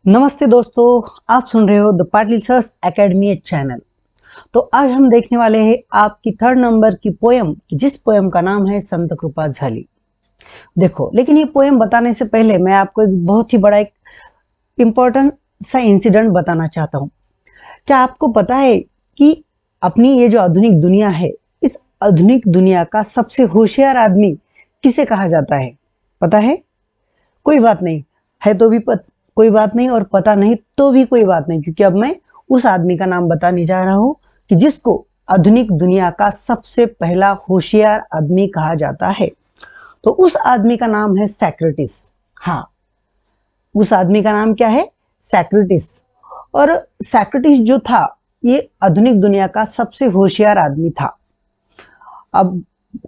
नमस्ते दोस्तों, आप सुन रहे हो the Patil sir's academy channel. तो आज हम देखने वाले हैं आपकी 3rd नंबर की पोयम, जिस पोयम का नाम है संत कृपा झाली। देखो, लेकिन ये पोयम बताने से पहले मैं आपको एक बहुत ही बड़ा एक इम्पोर्टेंट सा इंसिडेंट बताना चाहता हूँ। क्या आपको पता है कि अपनी ये जो आधुनिक दुनिया है, इस आधुनिक दुनिया का सबसे होशियार आदमी किसे कहा जाता है? पता है? कोई बात नहीं है तो भी कोई बात नहीं, और पता नहीं तो भी कोई बात नहीं, क्योंकि अब मैं उस आदमी का नाम बताने जा रहा हूं कि जिसको आधुनिक दुनिया का सबसे पहला होशियार आदमी कहा जाता है। तो उस आदमी का नाम है सैक्रेटिस। हाँ, उस आदमी का नाम क्या है? सैक्रेटिस। और सैक्रेटिस जो था, ये आधुनिक दुनिया का सबसे होशियार आदमी था। अब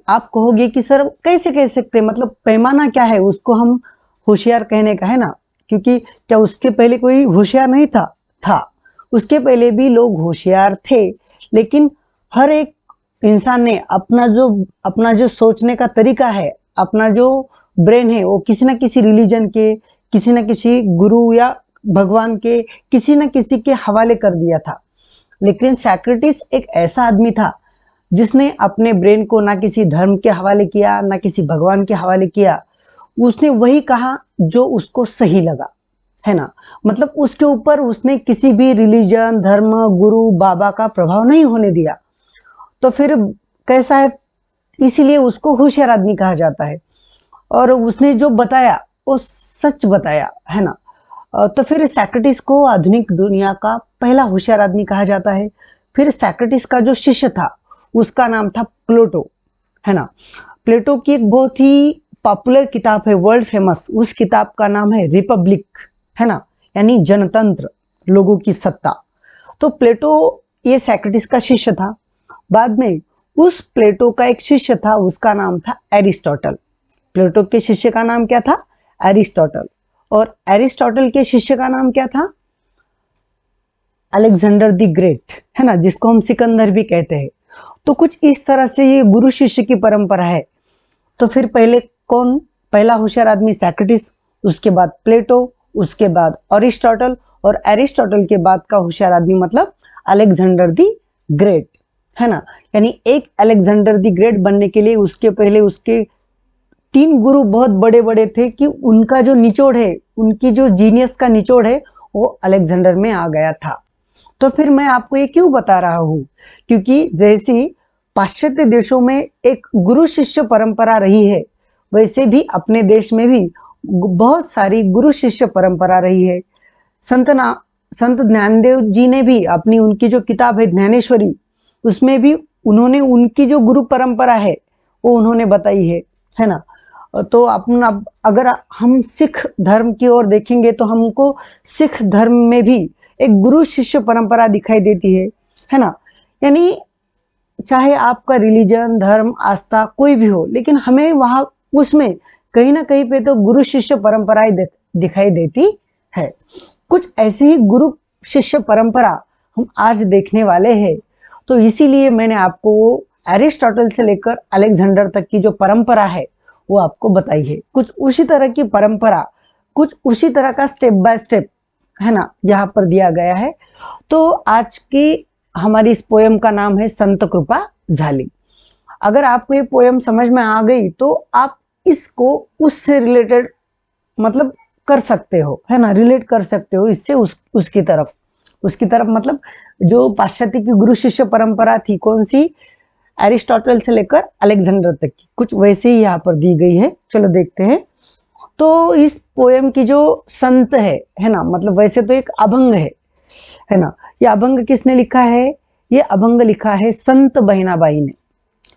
आप कहोगे कि सर कैसे कह सकते हैं, मतलब पैमाना क्या है उसको हम होशियार कहने का, है ना? क्योंकि क्या उसके पहले कोई होशियार नहीं था? था। उसके पहले भी लोग होशियार थे, लेकिन हर एक इंसान ने अपना जो सोचने का तरीका है, अपना जो ब्रेन है, वो किसी न किसी रिलीजन के, किसी न किसी गुरु या भगवान के, किसी न किसी के हवाले कर दिया था। लेकिन सैक्रेटिस एक ऐसा आदमी था जिसने अपने ब्रेन को ना किसी धर्म के हवाले किया, ना किसी भगवान के हवाले किया। उसने वही कहा जो उसको सही लगा, है ना? मतलब उसके ऊपर उसने किसी भी रिलीजन, धर्म, गुरु, बाबा का प्रभाव नहीं होने दिया। तो फिर कैसा है? इसीलिए उसको होशियार आदमी कहा जाता है। और उसने जो बताया वो सच बताया, है ना? तो फिर सैक्रेटिस को आधुनिक दुनिया का पहला होशियार आदमी कहा जाता है। फिर सैक्रेटिस का जो शिष्य था, उसका नाम था प्लेटो, है ना? प्लेटो की एक बहुत ही पॉपुलर किताब है, वर्ल्ड फेमस, उस किताब का नाम है रिपब्लिक, है ना? यानी जनतंत्र, लोगों की सत्ता। तो प्लेटो ये सैक्रेटिस का शिष्य था। बाद में उस प्लेटो का एक शिष्य था, उसका नाम था एरिस्टोटल। प्लेटो के शिष्य का नाम क्या था? एरिस्टोटल। और एरिस्टोटल के शिष्य का नाम क्या था? अलेक्जेंडर द ग्रेट, है ना, जिसको हम सिकंदर भी कहते हैं। तो कुछ इस तरह से ये गुरु शिष्य की परंपरा है। तो फिर पहले कौन? पहला होशियार आदमी सैक्रेटिस, उसके बाद प्लेटो, उसके बाद अरिस्टोटल, और एरिस्टोटल के बाद का होशियार आदमी मतलब अलेक्जेंडर द ग्रेट, है ना? यानी एक अलेक्जेंडर द ग्रेट बनने के लिए उसके पहले उसके 3 गुरु बहुत बड़े बड़े थे कि उनका जो निचोड़ है, उनकी जो जीनियस का निचोड़ है, वो अलेक्जेंडर में आ गया था। तो फिर मैं आपको ये क्यों बता रहा हूँ? क्योंकि जैसी पाश्चात्य देशों में एक गुरु शिष्य परंपरा रही है, वैसे भी अपने देश में भी बहुत सारी गुरु शिष्य परंपरा रही है। संत ज्ञानदेव जी ने भी अपनी उनकी जो किताब है ज्ञानेश्वरी, उसमें भी उन्होंने उनकी जो गुरु परंपरा है वो उन्होंने बताई है ना? तो अपना अगर हम सिख धर्म की ओर देखेंगे तो हमको सिख धर्म में भी एक गुरु शिष्य परंपरा दिखाई देती है ना? यानी चाहे आपका रिलीजन, धर्म, आस्था कोई भी हो, लेकिन हमें वहां उसमें कहीं ना कहीं पे तो गुरु शिष्य परंपराएं दिखाई देती है। कुछ ऐसी ही गुरु शिष्य परंपरा हम आज देखने वाले हैं। तो इसीलिए मैंने आपको एरिस्टोटल से लेकर अलेक्जेंडर तक की जो परंपरा है वो आपको बताई है। कुछ उसी तरह की परंपरा, कुछ उसी तरह का स्टेप बाय स्टेप, है ना, यहाँ पर दिया गया है। तो आज की हमारी इस पोयम का नाम है संत कृपा झाली। अगर आपको ये पोयम समझ में आ गई तो आप इसको उससे रिलेटेड मतलब कर सकते हो, है ना? रिलेट कर सकते हो इससे उसकी तरफ मतलब जो पाश्चात्य की गुरु शिष्य परंपरा थी, कौन सी? एरिस्टोटल से लेकर अलेक्जेंडर तक की, कुछ वैसे ही यहाँ पर दी गई है। चलो देखते हैं। तो इस पोयम की जो संत है ना, मतलब वैसे तो एक अभंग है ना? ये अभंग किसने लिखा है? ये अभंग लिखा है संत बहनाबाई ने,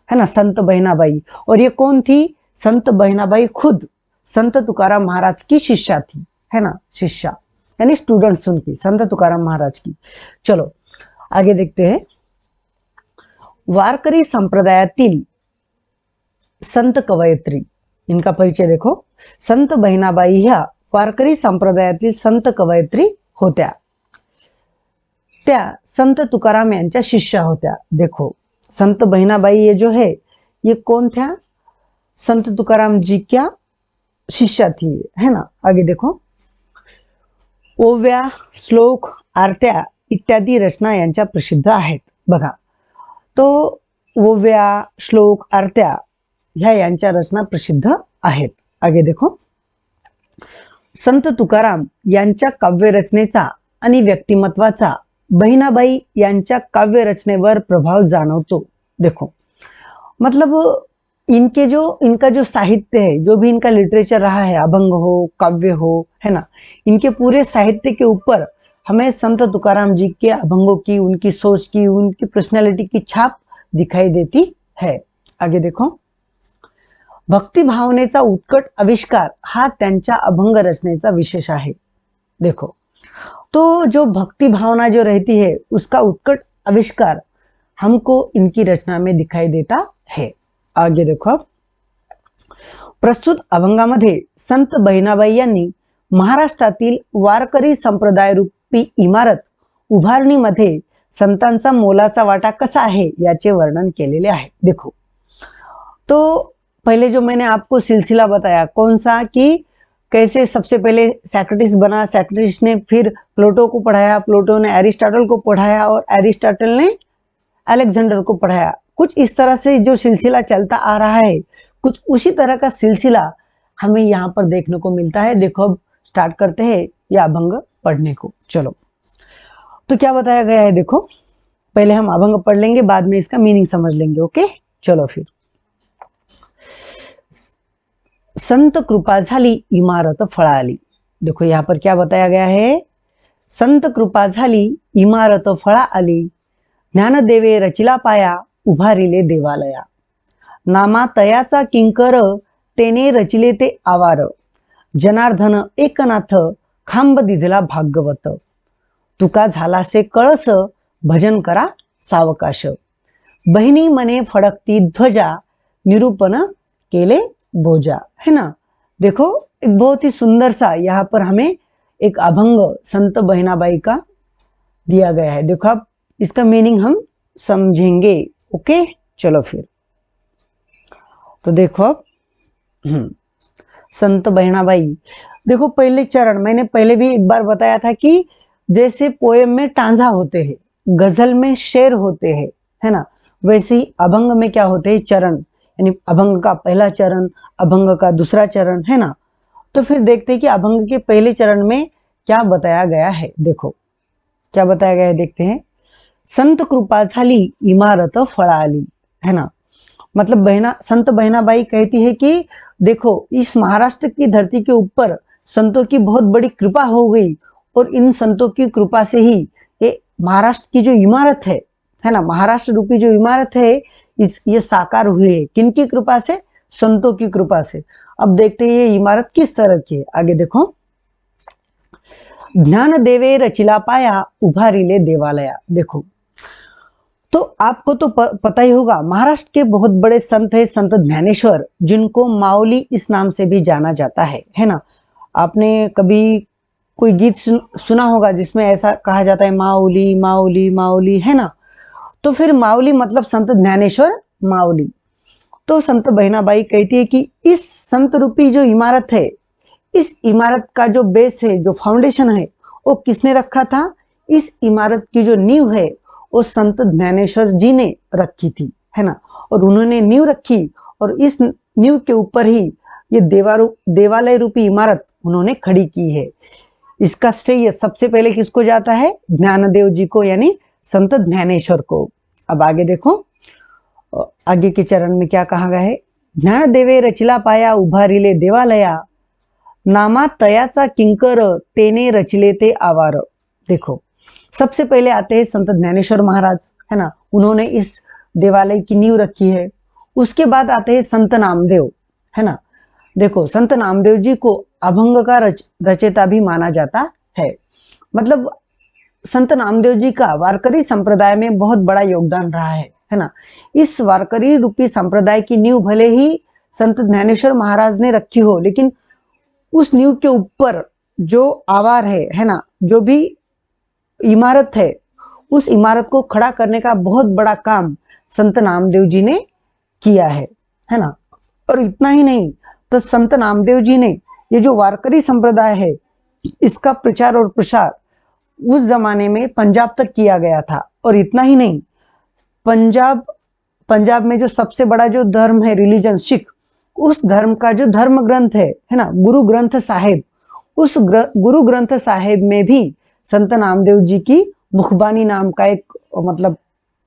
है ना? संत बहनाबाई। और ये कौन थी? संत बहनाबाई खुद संत तुकाराम महाराज की शिष्या थी, है ना? शिष्या यानी स्टूडेंट्स उनकी, संत तुकाराम महाराज की। चलो आगे देखते हैं। वारकरी संप्रदायातील संत कवयित्री, इनका परिचय देखो। संत बहिणाबाई ह्या वारकरी संप्रदायातील संत कवयित्री होत्या। त्या संत तुकाराम यांच्या शिष्या होत्या। देखो, संत बहिणाबाई ये जो है, ये कौन था? संत तुकाराम जी क्या शिष्या थी, है ना? आगे देखो। ओव्या, श्लोक, आरत्या इत्यादी रचना यांच्या प्रसिद्ध आहेत. बघा, तो ओव्या, श्लोक, आरत्या ह्या यांच्या रचना प्रसिद्ध आहेत. आगे देखो, संत तुकाराम यांच्या काव्यरचनेचा आणि व्यक्तिमत्वाचा बहिणाबाई यांच्या काव्यरचनेवर प्रभाव जाणवतो. देखो, मतलब इनका जो साहित्य है, जो भी इनका लिटरेचर रहा है, अभंग हो, काव्य हो, है ना, इनके पूरे साहित्य के ऊपर हमें संत तुकाराम जी के अभंगों की, उनकी सोच की, उनकी पर्सनैलिटी की छाप दिखाई देती है. आगे देखो, भक्ति भावनेचा उत्कट आविष्कार हा त्यांच्या अभंग रचनेचा विशेष आहे. देखो, तो जो भक्ति भावना जो रहती है उसका उत्कट आविष्कार हमको इनकी रचना में दिखाई देता है. आगे देखो, प्रस्तुत अभंगामध्ये संत बहिणाबाई यांनी महाराष्ट्रातील वारकरी संप्रदाय रूपी इमारत उभारणीमध्ये संतांचा मोलाचा वाटा कसा आहे याचे वर्णन केलेले आहे. देखो, तो पहले जो मैंने आपको सिलसिला बताया कौन सा, कि कैसे सबसे पहले सैक्रेटिस बना, सैक्रेटिस ने फिर प्लेटो को पढ़ाया, प्लेटो ने एरिस्टोटल को पढ़ाया और एरिस्टोटल ने अलेक्जेंडर को पढ़ाया. कुछ इस तरह से जो सिलसिला चलता आ रहा है, कुछ उसी तरह का सिलसिला हमें यहाँ पर देखने को मिलता है. देखो, अब स्टार्ट करते हैं यह अभंग पढ़ने को. चलो, तो क्या बताया गया है, देखो पहले हम अभंग पढ़ लेंगे, बाद में इसका मीनिंग समझ लेंगे. ओके, चलो फिर. संत कृपा झाली इमारत फळाली. देखो, यहाँ पर क्या बताया गया है, संत कृपा झाली इमारत फळा आली, ज्ञानदेवे रचिला पाया उभारिले देवालया, नामा तयाचा किंकर तेने रचिले ते आवार, जनार्दन एकनाथ खांब दिधला भागवत, तुका झालासे कळस भजन करा सावकाश, बहिणी मने फडकती ध्वजा निरूपण केले बोजा. है ना. देखो, एक बहुत ही सुंदर सा यहाँ पर हमें एक अभंग संत बहिणाबाई का दिया गया है. देखो, अब इसका मीनिंग हम समझेंगे. ओके, चलो फिर. तो देखो, अब संत बहिणाबाई, देखो पहले चरण मैंने पहले भी एक बार बताया था कि जैसे पोएम में टांजा होते हैं, गजल में शेर होते हैं, है ना, वैसे ही अभंग में क्या होते हैं, चरण, यानी अभंग का पहला चरण, अभंग का दूसरा चरण, है ना. तो फिर देखते हैं कि अभंग के पहले चरण में क्या बताया गया है. देखो क्या बताया गया है, देखते हैं. संत कृपा झाली इमारत फळाली, है ना, मतलब संत बहिणाबाई कहती है कि देखो, इस महाराष्ट्र की धरती के ऊपर संतों की बहुत बड़ी कृपा हो गई, और इन संतों की कृपा से ही ये महाराष्ट्र की जो इमारत है ना, महाराष्ट्र रूपी जो इमारत है ये साकार हुई है. किनकी कृपा से, संतों की कृपा से. अब देखते हैं ये इमारत किस तरह की है. आगे देखो, ज्ञान देवे रचिला पाया उभारिले देवालया. देखो, तो आपको तो पता ही होगा, महाराष्ट्र के बहुत बड़े संत है संत ज्ञानेश्वर, जिनको माउली इस नाम से भी जाना जाता है ना. आपने कभी कोई गीत सुना होगा जिसमें ऐसा कहा जाता है, माउली माउली माउली, है ना. तो फिर माउली मतलब संत ज्ञानेश्वर माउली. तो संत बहिणाबाई कहती है कि इस संत रूपी जो इमारत है, इस इमारत का जो बेस है, जो फाउंडेशन है, वो किसने रखा था, इस इमारत की जो नींव है वो संत ज्ञानेश्वर जी ने रखी थी, है ना. और उन्होंने नींव रखी, और इस नींव के ऊपर ही ये देवालय रूपी इमारत उन्होंने खड़ी की है. इसका श्रेय सबसे पहले किसको जाता है, ज्ञानदेव जी को, यानी संत ज्ञानेश्वर को. अब आगे देखो, आगे के चरण में क्या कहा गया है, ज्ञानदेवे रचिला पाया उभारिले देवालया, नामा तयाचा किंकर तेने रचिले ते आवार. देखो, सबसे पहले आते हैं संत ज्ञानेश्वर महाराज, है ना, उन्होंने इस देवालय की नींव रखी है. उसके बाद आते हैं संत नामदेव, है ना. देखो, संत नामदेव जी को अभंग का रचयिता भी माना जाता है. मतलब संत नामदेव जी का वारकरी संप्रदाय में बहुत बड़ा योगदान रहा है ना. इस वारकरी रूपी संप्रदाय की नींव भले ही संत ज्ञानेश्वर महाराज ने रखी हो, लेकिन उस नींव के ऊपर जो आवार है ना, जो भी इमारत है, उस इमारत को खड़ा करने का बहुत बड़ा काम संत नामदेव जी ने किया है ना. और इतना ही नहीं, तो संत नामदेव जी ने ये जो वारकरी संप्रदाय है इसका प्रचार और प्रसार उस जमाने में पंजाब तक किया गया था। और इतना ही नहीं, पंजाब में जो सबसे बड़ा जो धर्म है रिलीजन सिख, उस धर्म का जो धर्म ग्रंथ है ना, गुरु ग्रंथ साहिब, उस गुरु ग्रंथ साहिब में भी संत नामदेव जी की मुखबानी नाम का एक मतलब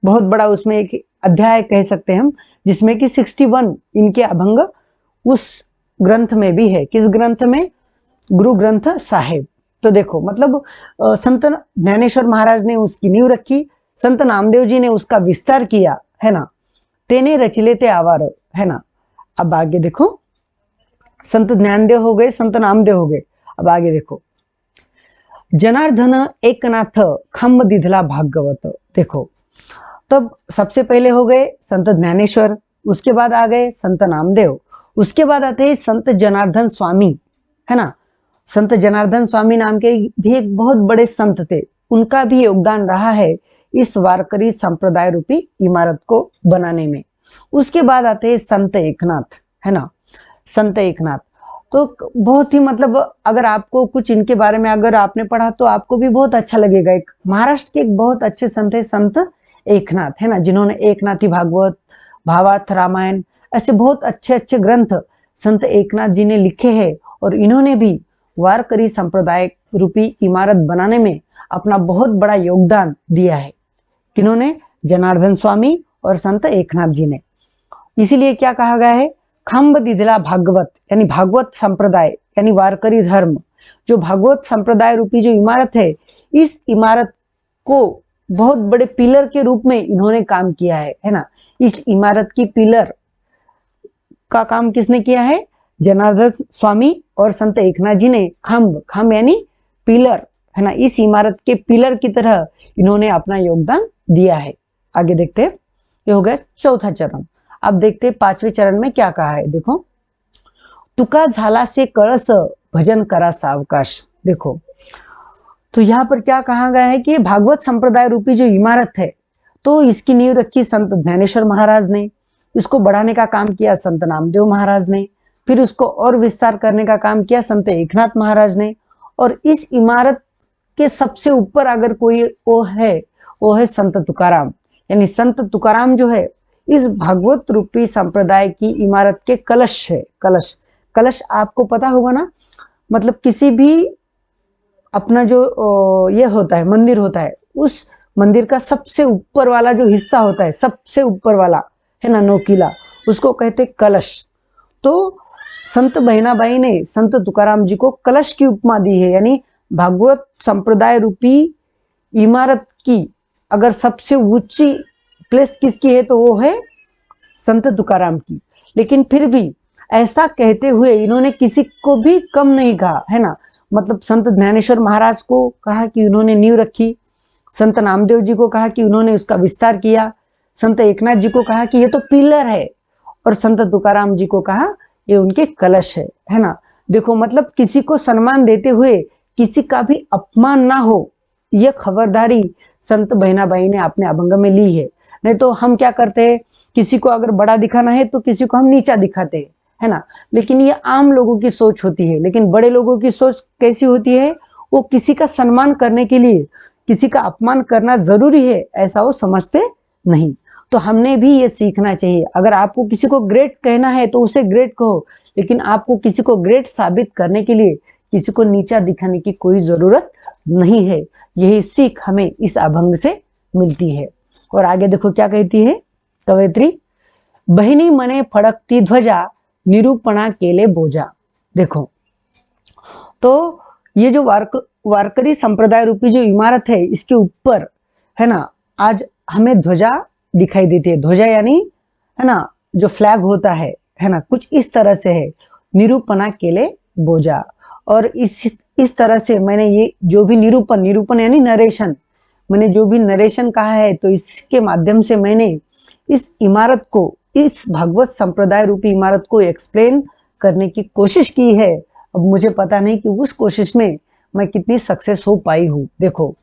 बहुत बड़ा उसमें एक अध्याय कह सकते हैं हम, जिसमें कि 61 इनके अभंग उस ग्रंथ में भी है। किस ग्रंथ में? गुरु ग्रंथ साहिब। तो देखो मतलब संत ज्ञानेश्वर महाराज ने उसकी नींव रखी, संत नामदेव जी ने उसका विस्तार किया, है ना। तेने रचिले ते आवार, है ना। अब आगे देखो, संत ज्ञानदेव हो गए, संत नामदेव हो गए। अब आगे देखो, जनार्दन एकनाथ खम्ब दिधला भागवत। देखो, तब सबसे पहले हो गए संत ज्ञानेश्वर, उसके बाद आ गए संत नामदेव, उसके बाद आते हैं संत जनार्दन स्वामी, है ना। संत जनार्दन स्वामी नाम के भी एक बहुत बड़े संत थे, उनका भी योगदान रहा है इस वारकरी संप्रदाय रूपी इमारत को बनाने में। उसके बाद आते हैं संत एकनाथ, है ना। संत एकनाथ तो बहुत ही मतलब अगर आपको कुछ इनके बारे में अगर आपने पढ़ा तो आपको भी बहुत अच्छा लगेगा। एक महाराष्ट्र के एक बहुत अच्छे संत है संत एकनाथ, है ना, जिन्होंने एकनाथी भागवत, भावार्थ रामायण, ऐसे बहुत अच्छे अच्छे ग्रंथ संत एकनाथ जी ने लिखे हैं। और इन्होंने भी वारकरी संप्रदाय रूपी इमारत बनाने में अपना बहुत बड़ा योगदान दिया है। किन्होंने? जनार्दन स्वामी और संत एकनाथ जी ने। इसीलिए क्या कहा गया है? खम्ब दिधला भागवत, यानी भागवत संप्रदाय, यानी वारकरी धर्म, जो भागवत संप्रदाय रूपी जो इमारत है, इस इमारत को बहुत बड़े पिलर के रूप में इन्होंने काम किया है ना। इस इमारत की पिलर का काम किसने किया है? जनार्दन स्वामी और संत एकनाथ जी ने खम्ब यानी पिलर, है ना, इस इमारत के पिलर की तरह इन्होंने अपना योगदान दिया है। आगे देखते हैं, ये हो गया चौथा चरण। अब देखते हैं पांचवें चरण में क्या कहा है। देखो, तुका झाला से कळस भजन करा सावकाश। देखो, तो यहाँ पर क्या कहा गया है कि भागवत संप्रदाय रूपी जो इमारत है, तो इसकी नींव रखी संत ज्ञानेश्वर महाराज ने, इसको बढ़ाने का काम किया संत नामदेव महाराज ने, फिर उसको और विस्तार करने का काम किया संत एकनाथ महाराज ने। और इस इमारत के सबसे ऊपर अगर कोई वो है संत तुकाराम, यानी संत तुकाराम जो है इस भागवत रूपी संप्रदाय की इमारत के कलश है। कलश आपको पता होगा ना, मतलब किसी भी अपना जो ये होता है मंदिर होता है, उस मंदिर का सबसे ऊपर वाला जो हिस्सा होता है, सबसे ऊपर वाला, है ना, नोकीला, उसको कहते कलश। तो संत बहनाबाई ने संत तुकाराम जी को कलश की उपमा दी है, यानी भागवत संप्रदाय रूपी इमारत की अगर सबसे ऊंची प्लेस किसकी है तो वो है संत तुकाराम की। लेकिन फिर भी ऐसा कहते हुए इन्होंने किसी को भी कम नहीं कहा, है ना। मतलब संत ज्ञानेश्वर महाराज को कहा कि उन्होंने नींव रखी, संत नामदेव जी को कहा कि उन्होंने उसका विस्तार किया, संत एकनाथ जी को कहा कि ये तो पिलर है, और संत तुकाराम जी को कहा ये उनके कलश है ना। देखो मतलब किसी को सम्मान देते हुए किसी का भी अपमान ना हो, यह खबरदारी संत बहनाबाई ने अपने अभंग में ली है। नहीं तो हम क्या करते हैं, किसी को अगर बड़ा दिखाना है तो किसी को हम नीचा दिखाते हैं, है ना। लेकिन ये आम लोगों की सोच होती है। लेकिन बड़े लोगों की सोच कैसी होती है? वो किसी का सम्मान करने के लिए किसी का अपमान करना जरूरी है ऐसा वो समझते नहीं। तो हमने भी ये सीखना चाहिए। अगर आपको किसी को ग्रेट कहना है तो उसे ग्रेट कहो, लेकिन आपको किसी को ग्रेट साबित करने के लिए किसी को नीचा दिखाने की कोई जरूरत नहीं है। यही सीख हमें इस अभंग से मिलती है। और आगे देखो क्या कहती है कवयित्री, बहिनी मने फड़कती ध्वजा निरूपणा केले बोजा। देखो, तो ये जो वारकरी संप्रदाय रूपी जो इमारत है, इसके ऊपर, है ना, आज हमें ध्वजा दिखाई देती है। ध्वजा यानी, है ना, जो फ्लैग होता है ना, कुछ इस तरह से है, निरूपणा केले बोजा। और इस तरह से मैंने ये जो भी निरूपण यानी नरेशन, मैंने जो भी नरेशन कहा है, तो इसके माध्यम से मैंने इस इमारत को, इस भागवत संप्रदाय रूपी इमारत को एक्सप्लेन करने की कोशिश की है। अब मुझे पता नहीं कि उस कोशिश में मैं कितनी सक्सेस हो पाई हूँ। देखो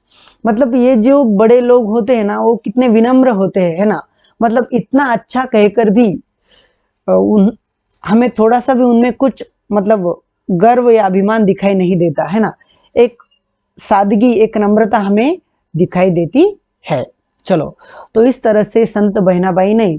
मतलब ये जो बड़े लोग होते हैं ना, वो कितने विनम्र होते हैं, है ना। मतलब इतना अच्छा कहकर भी हमें थोड़ा सा भी उनमें कुछ मतलब गर्व या अभिमान दिखाई नहीं देता, है ना। एक सादगी, एक नम्रता हमें दिखाई देती है। चलो, तो इस तरह से संत बहनाबाई ने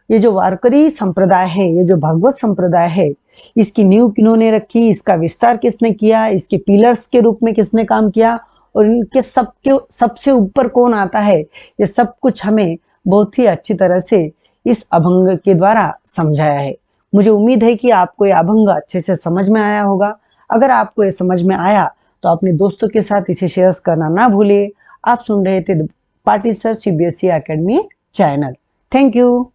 ये जो वारकरी संप्रदाय है, ये जो भागवत संप्रदाय है, इसकी नींव किन्होंने रखी, इसका विस्तार किसने किया, इसके पिलर्स के रूप में किसने काम किया और इनके सबके सबसे ऊपर कौन आता है, ये सब कुछ हमें बहुत ही अच्छी तरह से इस अभंग के द्वारा समझाया है। मुझे उम्मीद है कि आपको ये अभंग अच्छे से समझ में आया होगा। अगर आपको ये समझ में आया तो अपने दोस्तों के साथ इसे शेयर करना ना भूलिए। आप सुन रहे थे Patil sir CBSE academy channel. Thank you.